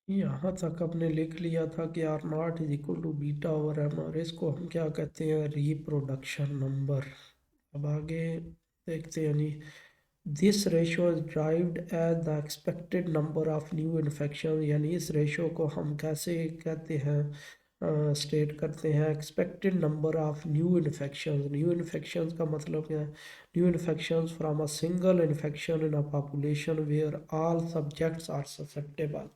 यहाँ तक हमने लिख लिया था कि R naught is equal to beta over M, और इसको हम क्या कहते हैं, रिप्रोडक्शन नंबर। अब आगे देखते हैं जी। This ratio is derived as the expected number of new infection, यानी इस रेशो को हम कैसे कहते हैं, स्टेट करते हैं, expected number of new infection. New infection का मतलब क्या है, new infection from a single infection in a population where all subjects are susceptible.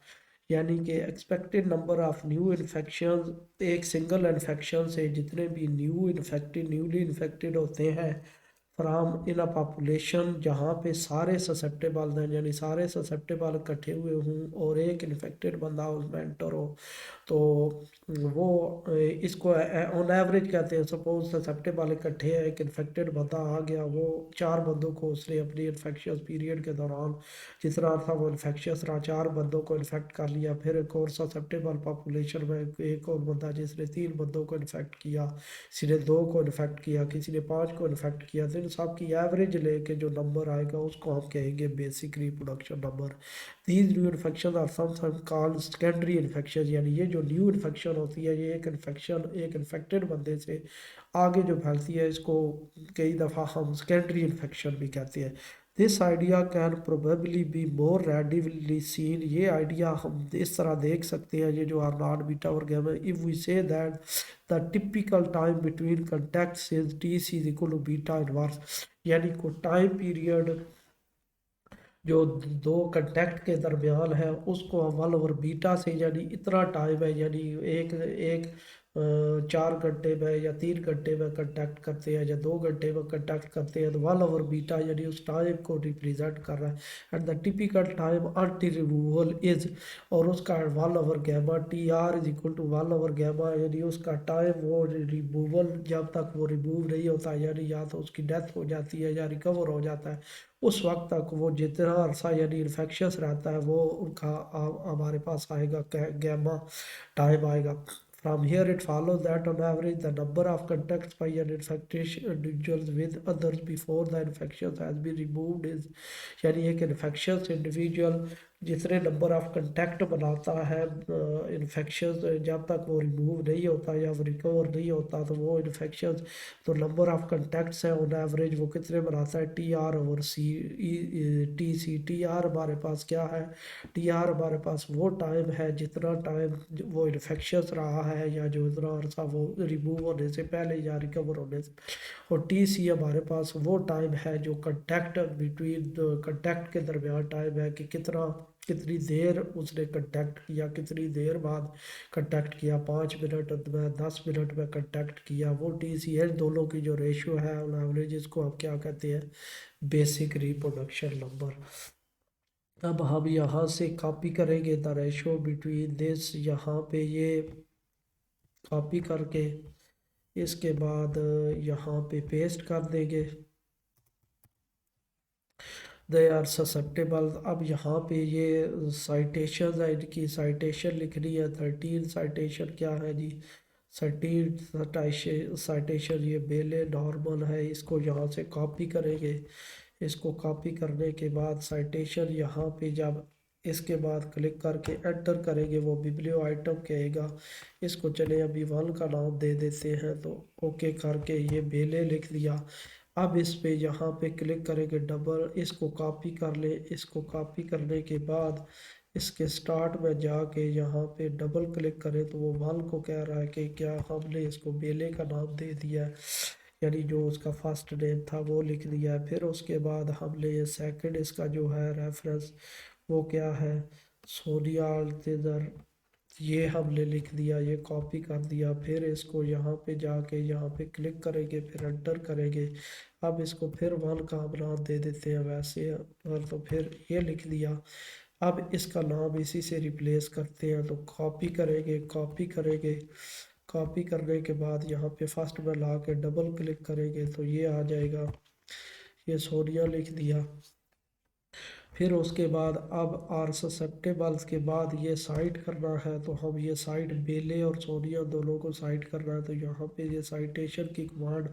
यानी कि expected number of new infection, एक सिंगल इन्फेक्शन से जितने भी न्यूली इन्फेक्टेड होते हैं फ्राम इन अ पॉपुलेशन, जहाँ पे सारे ससेप्टेबल हैं, यानी सारे ससेप्टेबल इकट्ठे हुए हों और एक इन्फेक्टेड बंदा उसमें एंटर हो, तो वो इसको ऑन एवरेज कहते हैं। सपोज ससेप्टेबल इकट्ठे हैं, एक इन्फेक्टेड बंदा आ गया, वो चार बंदों को उसने अपनी इन्फेक्शियस पीरियड के दौरान जितना था वो इन्फेक्शियस रहा, चार बंदों को इन्फेक्ट कर लिया। फिर एक और ससेप्टेबल पॉपुलेशन में एक और बंदा जिसने तीन बंदों को इन्फेक्ट किया, किसी ने दो को इन्फेक्ट किया, किसी ने पाँच को इन्फेक्ट किया, तो इन सब की एवरेज लेके जो नंबर आएगा उसको हम कहेंगे basic reproduction number. These new infection are sometimes called secondary infection, यानी ये जो न्यू इन्फेक्शन होती है, ये एक इन्फेक्शन एक इन्फेक्टेड बंदे से आगे जो फैलती है, इसको कई दफ़ा हम सेकेंडरी इन्फेक्शन भी कहते हैं। This idea can probably be more readily seen, ये आइडिया हम इस तरह देख सकते हैं, ये जो आर नॉट बीटा और gamma, if we say that the typical time between contacts is T C is equal to beta inverse, यानी को टाइम पीरियड जो दो कंटेक्ट के दरमियान है उसको हम वन ओवर बीटा से, यानी इतना टाइम है, यानी एक एक 4 घंटे में या 3 घंटे में कंटेक्ट करते हैं या 2 घंटे में कंटेक्ट करते हैं, तो वन ओवर बीटा यानी उस टाइम को रिप्रेजेंट कर रहा है। And the typical time until removal is, और उसका one over gamma T R is equal to one over gamma, यानी उसका टाइम वो रिमूवल जब तक वो रिमूव नहीं होता, यानी या तो उसकी डेथ हो जाती है या रिकवर हो जाता है, उस वक्त तक वो जितना अरसा यानी इन्फेक्शस रहता है वो उनका हमारे पास आएगा गैमा टाइम आएगा। From here it follows that on average the number of contacts by an infected individuals with others before the infection has been removed is, यानी एक इन्फेक्शस इंडिविजुअल जितने नंबर ऑफ कंटेक्ट बनाता है infection, जब तक वो remove नहीं होता या वो रिकवर नहीं होता, तो वो इन्फेक्शन, तो नंबर ऑफ कंटेक्ट्स है ऑन एवरेज वो कितने बनाता है, टी आर ओवर सी, टी सी। टी आर हमारे पास क्या है, टी आर हमारे पास वो टाइम है जितना टाइम वो इन्फेक्शन रहा है या जो इतना अर्सा वो रिमूव होने से पहले या रिकवर होने से, और टी सी हमारे पास वो टाइम है जो कंटेक्ट बिटवीन कंटेक्ट के दरमियान टाइम है कि कितनी देर उसने कंटेक्ट किया, कितनी देर बाद कंटेक्ट किया, 5 मिनट में 10 मिनट में कंटेक्ट किया, वो टी सी एच दोनों की जो रेशियो है ऑन एवरेज, इसको हम क्या कहते हैं, बेसिक रिप्रोडक्शन नंबर। अब हम यहाँ से कॉपी करेंगे द रेशियो बिटवीन दिस, यहाँ पे ये कॉपी करके इसके बाद यहाँ पे पेस्ट कर देंगे, दे आर ससेप्टेबल। अब यहाँ पे ये साइटेशन है, इनकी साइटेशन लिखनी है। 13 साइटेशन क्या है जी, 13 साइटेशन ये बेले नॉर्मल है, इसको यहाँ से कॉपी करेंगे। इसको कॉपी करने के बाद साइटेशन यहाँ पे जब इसके बाद क्लिक करके एंटर करेंगे वो बिब्लियो आइटम कहेगा, इसको चले अभी वन का नाम दे देते हैं, तो ओके करके ये बेले लिख दिया। अब इस पे यहाँ पे क्लिक करेंगे डबल, इसको कॉपी कर ले, इसको कॉपी करने के बाद इसके स्टार्ट में जाके यहाँ पे डबल क्लिक करें तो वो वन को कह रहा है कि क्या हमने इसको बेले का नाम दे दिया है, यानी जो उसका फर्स्ट नेम था वो लिख दिया है। फिर उसके बाद हमने ये सेकंड इसका जो है रेफरेंस वो क्या है, सोनिया अल्तेजर, ये हमने लिख दिया, ये कॉपी कर दिया। फिर इसको यहाँ पे जाके यहाँ पे क्लिक करेंगे, फिर एंटर करेंगे। अब इसको फिर वन का हम नाम दे देते हैं वैसे, और तो फिर ये लिख दिया। अब इसका नाम इसी से रिप्लेस करते हैं, तो कॉपी करेंगे, कॉपी करेंगे, कॉपी करने के बाद यहाँ पे फर्स्ट में ला के डबल क्लिक करेंगे तो ये आ जाएगा, ये सोनिया लिख दिया। फिर उसके बाद अब आर ससेप्टेबल्स के बाद ये साइट करना है, तो हम ये साइट बेले और सोनिया दोनों को साइट करना है, तो यहाँ पे ये साइटेशन की कमांड,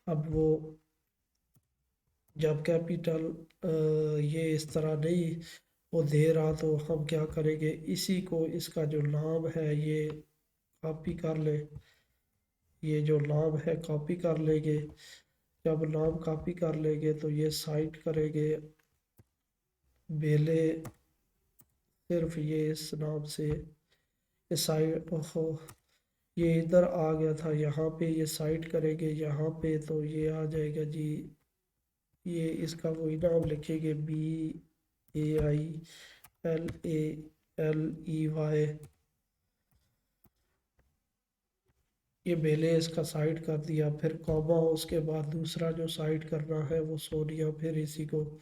अब वो जब कैपिटल ये इस तरह नहीं वो दे रहा, तो हम क्या करेंगे, इसी को इसका जो नाम है ये कॉपी कर ले, ये जो नाम है कॉपी कर लेंगे। जब नाम कॉपी कर लेंगे तो ये साइट करेंगे बेले, सिर्फ ये इस नाम से, ये साइट, ओहो ये इधर आ गया था, यहाँ पे ये साइट करेंगे यहाँ पे, तो ये आ जाएगा जी, ये इसका वही नाम लिखेंगे BAILALEY, ये बेले इसका साइड कर दिया, फिर कॉमा, उसके बाद दूसरा जो साइड करना है वो सोनिया, फिर इसी को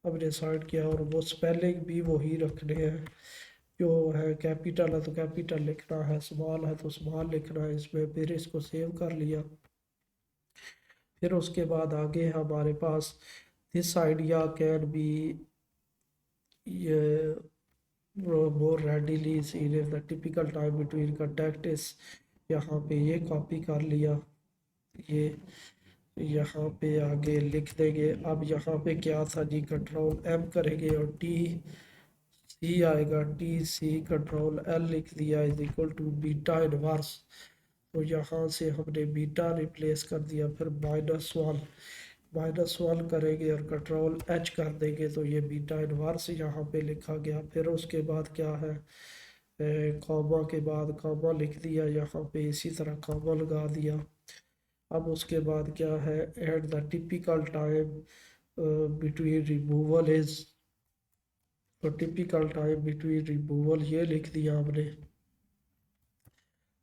हमने साइड किया, और वो स्पेलिंग भी वही रखने हैं, जो है कैपिटल है तो कैपिटल लिखना है, स्मॉल है तो स्मॉल लिखना है इसमें, फिर इसको सेव कर लिया। फिर उसके बाद आगे हमारे पास this idea can be more readily seen if the typical time between contact is, यहाँ पे ये कॉपी कर लिया, ये यहाँ पे आगे लिख देंगे। अब यहाँ पे क्या था जी, कंट्रोल M करेंगे और TC आएगा, TC कंट्रोल L लिख दिया, is equal to beta inverse, तो यहाँ से हमने बीटा रिप्लेस कर दिया, फिर -1 करेंगे और कंट्रोल H कर देंगे, तो ये बीटा इनवर्स यहाँ पे लिखा गया। फिर उसके बाद क्या है, कॉमा के बाद कॉमा लिख दिया, यहाँ पे इसी तरह कॉमा लगा दिया। अब उसके बाद क्या है, at the typical time between removal is, तो टिपिकल टाइम बिटवीन रिमूवल ये लिख दिया हमने,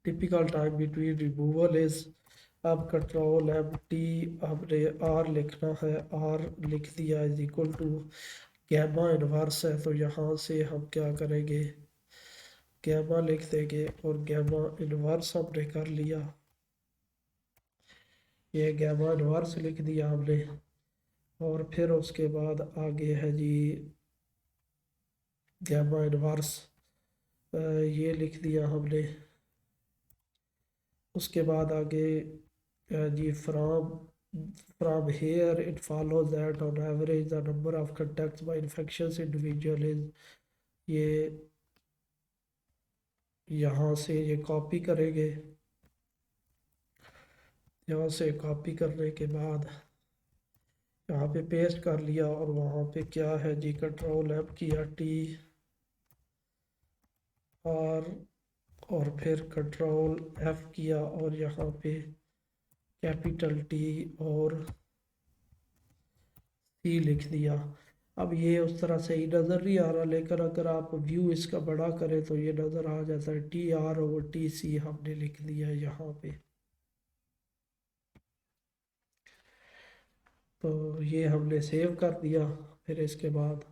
typical time between removal is. अब कंट्रोल MT, हमने R लिखना है, R लिख दिया, is equal to gamma inverse है, तो यहाँ से हम क्या करेंगे, गैमा लिख देंगे, और गैमा इनवर्स हमने कर लिया, ये गैमा इनवर्स लिख दिया हमने। और फिर उसके बाद आगे है जी गैमा इनवर्स, ये लिख दिया हमने। उसके बाद आगे जी from here it follows that on average the number of contacts by infectious individual is, ये यहाँ से ये कॉपी करेंगे, यहाँ से कॉपी करने के बाद यहाँ पे पेस्ट कर लिया, और वहाँ पे क्या है जी, कंट्रोल M किया, TR, और फिर कंट्रोल F किया, और यहाँ पे कैपिटल T और C लिख दिया। अब ये उस तरह सही नज़र नहीं आ रहा, लेकिन अगर आप व्यू इसका बड़ा करें तो ये नज़र आ जाता है, TR/TC हमने लिख दिया यहाँ पे। तो ये हमने सेव कर दिया। फिर इसके बाद